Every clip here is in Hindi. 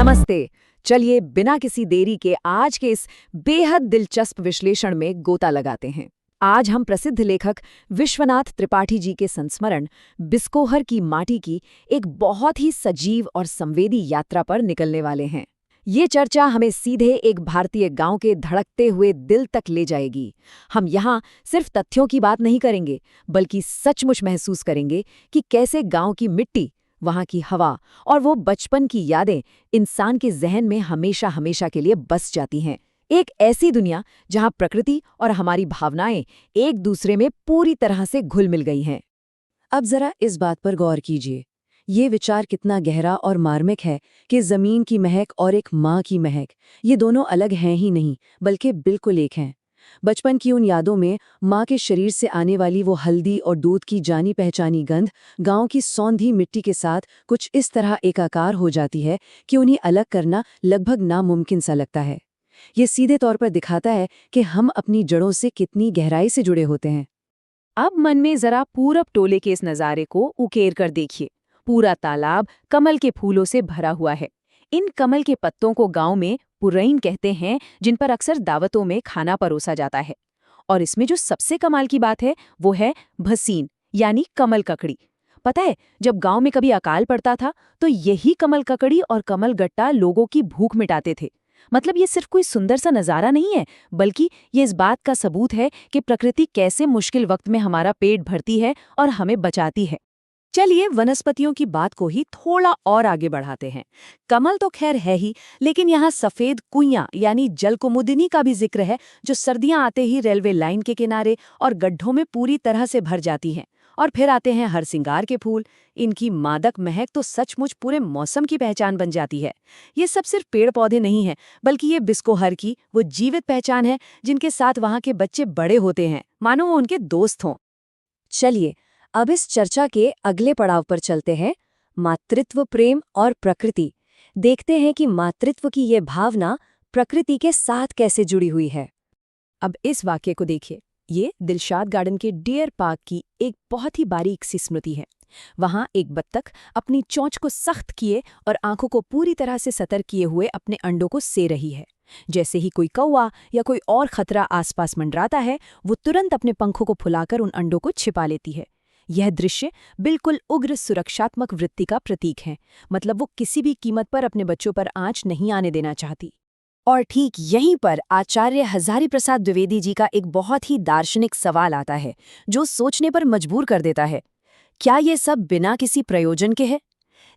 नमस्ते। चलिए बिना किसी देरी के आज के इस बेहद दिलचस्प विश्लेषण में गोता लगाते हैं। आज हम प्रसिद्ध लेखक विश्वनाथ त्रिपाठी जी के संस्मरण बिस्कोहर की माटी की एक बहुत ही सजीव और संवेदी यात्रा पर निकलने वाले हैं। ये चर्चा हमें सीधे एक भारतीय गांव के धड़कते हुए दिल तक ले जाएगी। हम यहाँ सिर्फ तथ्यों की बात नहीं करेंगे, बल्कि सचमुच महसूस करेंगे कि कैसे गांव की मिट्टी, वहाँ की हवा और वो बचपन की यादें इंसान के जहन में हमेशा हमेशा के लिए बस जाती हैं। एक ऐसी दुनिया जहाँ प्रकृति और हमारी भावनाएं एक दूसरे में पूरी तरह से घुल मिल गई हैं। अब जरा इस बात पर गौर कीजिए, ये विचार कितना गहरा और मार्मिक है कि जमीन की महक और एक माँ की महक, ये दोनों अलग हैं ही नहीं बल्कि बिल्कुल एक हैं। बचपन की उन यादों में माँ के शरीर से आने वाली वो हल्दी और दूध की जानी पहचानी गंध गांव की सौंधी मिट्टी के साथ कुछ इस तरह एकाकार हो जाती है कि उन्हें अलग करना लगभग नामुमकिन सा लगता है। ये सीधे तौर पर दिखाता है कि हम अपनी जड़ों से कितनी गहराई से जुड़े होते हैं। अब मन में जरा पूरब टोले के इस नज़ारे को उकेर कर देखिए। पूरा तालाब कमल के फूलों से भरा हुआ है। इन कमल के पत्तों को गांव में पुरैन कहते हैं, जिन पर अक्सर दावतों में खाना परोसा जाता है। और इसमें जो सबसे कमाल की बात है वो है भसीन, यानी कमल ककड़ी। पता है, जब गांव में कभी अकाल पड़ता था तो यही कमल ककड़ी और कमल गट्टा लोगों की भूख मिटाते थे। मतलब ये सिर्फ कोई सुंदर सा नज़ारा नहीं है, बल्कि ये इस बात का सबूत है कि प्रकृति कैसे मुश्किल वक्त में हमारा पेट भरती है और हमें बचाती है। चलिए वनस्पतियों की बात को ही थोड़ा और आगे बढ़ाते हैं। कमल तो खैर है ही, लेकिन यहाँ सफेद कुइयां यानी जलकुमुदिनी का भी जिक्र है, जो सर्दियां आते ही रेलवे लाइन के किनारे और गड्ढों में पूरी तरह से भर जाती हैं। और फिर आते हैं हरसिंगार के फूल। इनकी मादक महक तो सचमुच पूरे मौसम की पहचान बन जाती है। ये सब सिर्फ पेड़ पौधे नहीं हैं, बल्कि ये बिस्कोहर की वो जीवित पहचान है जिनके साथ वहाँ के बच्चे बड़े होते हैं, मानो वो उनके दोस्त हों। चलिए अब इस चर्चा के अगले पड़ाव पर चलते हैं, मातृत्व, प्रेम और प्रकृति। देखते हैं कि मातृत्व की ये भावना प्रकृति के साथ कैसे जुड़ी हुई है। अब इस वाक्य को देखिए। ये दिलशाद गार्डन के डियर पार्क की एक बहुत ही बारीक सी स्मृति है। वहाँ एक बत्तख अपनी चोंच को सख्त किए और आंखों को पूरी तरह से सतर्क किए हुए अपने अंडों को से रही है। जैसे ही कोई कौवा या कोई और खतरा आसपास मंडराता है, वो तुरंत अपने पंखों को फुलाकर उन अंडों को छिपा लेती है। यह दृश्य बिल्कुल उग्र सुरक्षात्मक वृत्ति का प्रतीक है। मतलब वो किसी भी कीमत पर अपने बच्चों पर आंच नहीं आने देना चाहती। और ठीक यहीं पर आचार्य हजारी प्रसाद द्विवेदी जी का एक बहुत ही दार्शनिक सवाल आता है, जो सोचने पर मजबूर कर देता है। क्या ये सब बिना किसी प्रयोजन के है?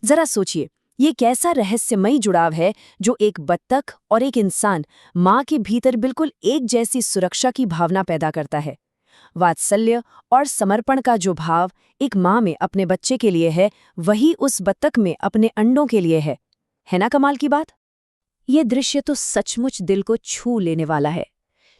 जरा सोचिए, ये कैसा रहस्यमयी जुड़ाव है जो एक बत्तख और एक इंसान माँ के भीतर बिल्कुल एक जैसी सुरक्षा की भावना पैदा करता है। वात्सल्य और समर्पण का जो भाव एक माँ में अपने बच्चे के लिए है, वही उस बत्तख में अपने अंडों के लिए है ना कमाल की बात? ये दृश्य तो सचमुच दिल को छू लेने वाला है।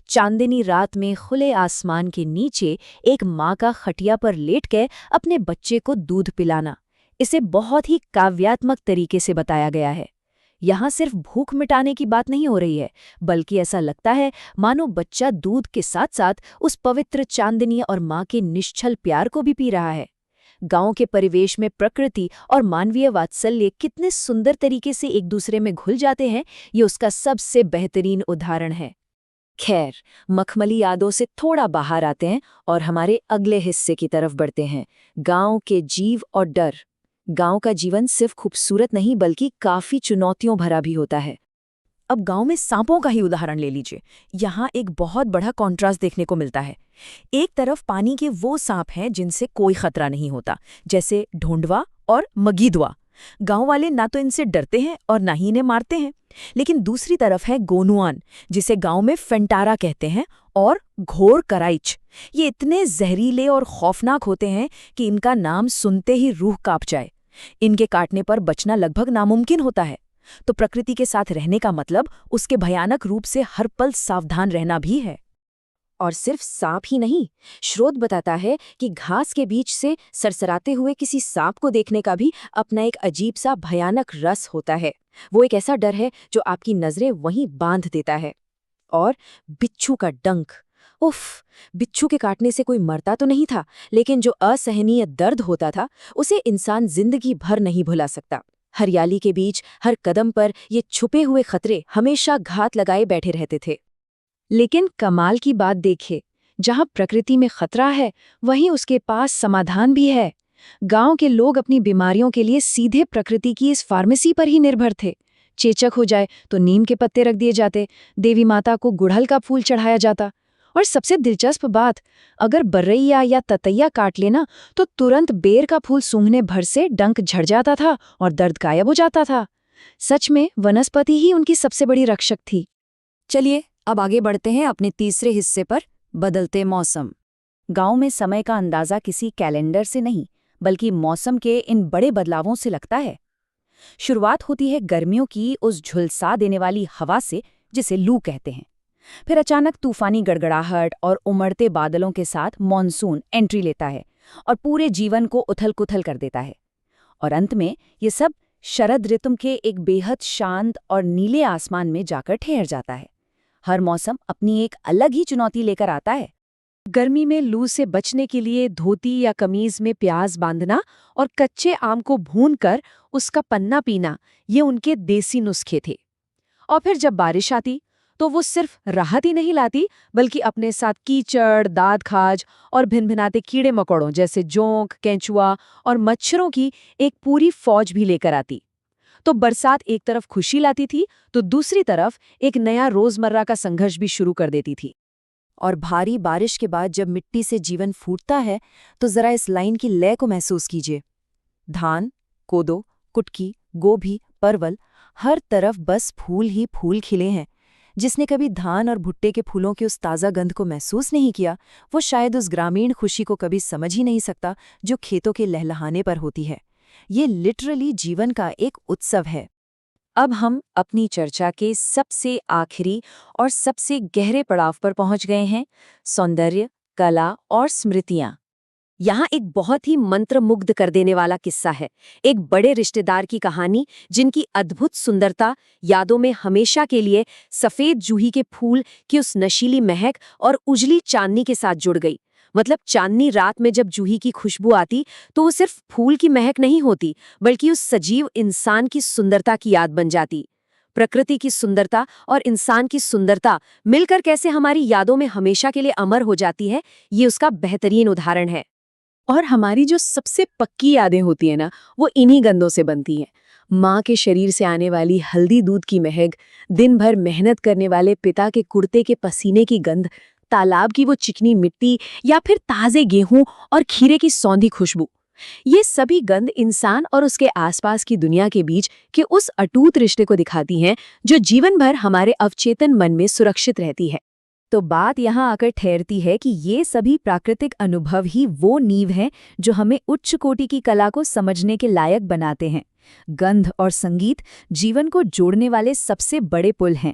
चांदनी रात में खुले आसमान के नीचे एक माँ का खटिया पर लेट के अपने बच्चे को दूध पिलाना, इसे बहुत ही काव्यात्मक तरीके से बताया गया है। यहाँ सिर्फ भूख मिटाने की बात नहीं हो रही है, बल्कि ऐसा लगता है मानो बच्चा दूध के साथ साथ उस पवित्र चांदनी और माँ के निश्चल प्यार को भी पी रहा है। गांव के परिवेश में प्रकृति और मानवीय वात्सल्य कितने सुंदर तरीके से एक दूसरे में घुल जाते हैं, ये उसका सबसे बेहतरीन उदाहरण है। खैर, मखमली यादों से थोड़ा बाहर आते हैं और हमारे अगले हिस्से की तरफ बढ़ते हैं, गांव के जीव और डर। गांव का जीवन सिर्फ खूबसूरत नहीं बल्कि काफी चुनौतियों भरा भी होता है। अब गांव में सांपों का ही उदाहरण ले लीजिए। यहाँ एक बहुत बड़ा कॉन्ट्रास्ट देखने को मिलता है। एक तरफ पानी के वो सांप हैं जिनसे कोई खतरा नहीं होता, जैसे ढोंडवा और मगीदवा। गांव वाले ना तो इनसे डरते हैं और ना ही इन्हें मारते हैं। लेकिन दूसरी तरफ है गोनुआन, जिसे गांव में फेंटारा कहते हैं, और घोर कराइच। ये इतने जहरीले और खौफनाक होते हैं कि इनका नाम सुनते ही रूह कांप जाए। इनके काटने पर बचना लगभग नामुमकिन होता है। तो प्रकृति के साथ रहने का मतलब उसके भयानक रूप से हर पल सावधान रहना भी है। और सिर्फ सांप ही नहीं, स्रोत बताता है कि घास के बीच से सरसराते हुए किसी सांप को देखने का भी अपना एक अजीब सा भयानक रस होता है। वो एक ऐसा डर है जो आपकी नजरें वहीं बांध देता है। और बिच्छू का डंक, उफ, बिच्छू के काटने से कोई मरता तो नहीं था, लेकिन जो असहनीय दर्द होता था उसे इंसान जिंदगी भर नहीं भुला सकता। हरियाली के बीच हर कदम पर ये छुपे हुए खतरे हमेशा घात लगाए बैठे रहते थे। लेकिन कमाल की बात देखे, जहां प्रकृति में खतरा है वहीं उसके पास समाधान भी है। गांव के लोग अपनी बीमारियों के लिए सीधे प्रकृति की इस फार्मेसी पर ही निर्भर थे। चेचक हो जाए तो नीम के पत्ते रख दिए जाते, देवी माता को गुड़हल का फूल चढ़ाया जाता। और सबसे दिलचस्प बात, अगर बर्रैया या ततैया काट लेना तो तुरंत बेर का फूल सूंघने भर से डंक झड़ जाता था और दर्द गायब हो जाता था। सच में वनस्पति ही उनकी सबसे बड़ी रक्षक थी। चलिए अब आगे बढ़ते हैं अपने तीसरे हिस्से पर, बदलते मौसम। गांव में समय का अंदाजा किसी कैलेंडर से नहीं बल्कि मौसम के इन बड़े बदलावों से लगता है। शुरुआत होती है गर्मियों की उस झुलसा देने वाली हवा से जिसे लू कहते हैं। फिर अचानक तूफानी गड़गड़ाहट और उमड़ते बादलों के साथ मॉनसून एंट्री लेता है और पूरे जीवन को उथल-पुथल कर देता है। और अंत में ये सब शरद ऋतु के एक बेहद शांत और नीले आसमान में जाकर ठहर जाता है। हर मौसम अपनी एक अलग ही चुनौती लेकर आता है। गर्मी में लू से बचने के लिए धोती या कमीज में प्याज बांधना और कच्चे आम को भूनकर उसका पन्ना पीना, ये उनके देसी नुस्खे थे। और फिर जब बारिश आती तो वो सिर्फ राहत ही नहीं लाती बल्कि अपने साथ कीचड़, दाद खाज और भिनभिनाते कीड़े मकोड़ों जैसे जोंक, केंचुआ और मच्छरों की एक पूरी फौज भी लेकर आती। तो बरसात एक तरफ खुशी लाती थी तो दूसरी तरफ एक नया रोजमर्रा का संघर्ष भी शुरू कर देती थी। और भारी बारिश के बाद जब मिट्टी से जीवन फूटता है तो जरा इस लाइन की लय को महसूस कीजिए। धान, कोदो, कुटकी, गोभी, परवल, हर तरफ बस फूल ही फूल खिले हैं। जिसने कभी धान और भुट्टे के फूलों की उस ताज़ा गंध को महसूस नहीं किया, वो शायद उस ग्रामीण खुशी को कभी समझ ही नहीं सकता जो खेतों के लहलहाने पर होती है। ये लिटरली जीवन का एक उत्सव है। अब हम अपनी चर्चा के सबसे आखिरी और सबसे गहरे पड़ाव पर पहुंच गए हैं, सौंदर्य, कला और स्मृतियां। यहाँ एक बहुत ही मंत्रमुग्ध कर देने वाला किस्सा है। एक बड़े रिश्तेदार की कहानी जिनकी अद्भुत सुंदरता यादों में हमेशा के लिए सफेद जूही के फूल की उस नशीली महक और उजली चांदनी के साथ जुड़ गई। मतलब चांदनी रात में जब जूही की खुशबू आती तो वो सिर्फ फूल की महक नहीं होती बल्कि उस सजीव इंसान की सुंदरता की याद बन जाती। प्रकृति की सुंदरता और इंसान की सुंदरता मिलकर कैसे हमारी यादों में हमेशा के लिए अमर हो जाती है, ये उसका बेहतरीन उदाहरण है। और हमारी जो सबसे पक्की यादें होती है ना, वो इन्हीं गंधों से बनती हैं। माँ के शरीर से आने वाली हल्दी दूध की महक, दिन भर मेहनत करने वाले पिता के कुर्ते के पसीने की गंध, तालाब की वो चिकनी मिट्टी या फिर ताजे गेहूं और खीरे की सौंधी खुशबू। ये सभी गंध इंसान और उसके आसपास की दुनिया के बीच के उस अटूट रिश्ते को दिखाती हैं जो जीवन भर हमारे अवचेतन मन में सुरक्षित रहती है। तो बात यहाँ आकर ठहरती है कि ये सभी प्राकृतिक अनुभव ही वो नींव हैं जो हमें उच्च कोटि की कला को समझने के लायक बनाते हैं। गंध और संगीत जीवन को जोड़ने वाले सबसे बड़े पुल हैं।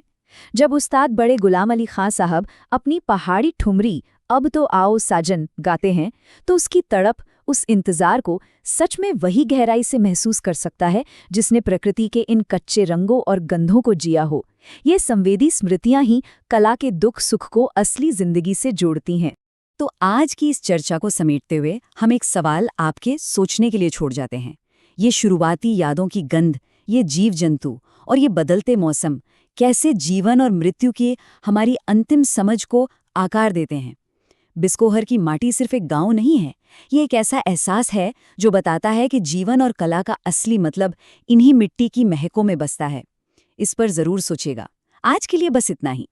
जब उस्ताद बड़े गुलाम अली खां साहब अपनी पहाड़ी ठुमरी अब तो आओ साजन गाते हैं तो उसकी तड़प, उस इंतजार को सच में वही गहराई से महसूस कर सकता है जिसने प्रकृति के इन कच्चे रंगों और गंधों को जिया हो। ये संवेदी स्मृतियां ही कला के दुख सुख को असली जिंदगी से जोड़ती हैं। तो आज की इस चर्चा को समेटते हुए हम एक सवाल आपके सोचने के लिए छोड़ जाते हैं। ये शुरुआती यादों की गंध, ये जीव जंतु और ये बदलते मौसम कैसे जीवन और मृत्यु की हमारी अंतिम समझ को आकार देते हैं। बिस्कोहर की माटी सिर्फ एक गांव नहीं है, ये एक ऐसा एहसास है जो बताता है कि जीवन और कला का असली मतलब इन्हीं मिट्टी की महकों में बसता है। इस पर जरूर सोचिएगा। आज के लिए बस इतना ही।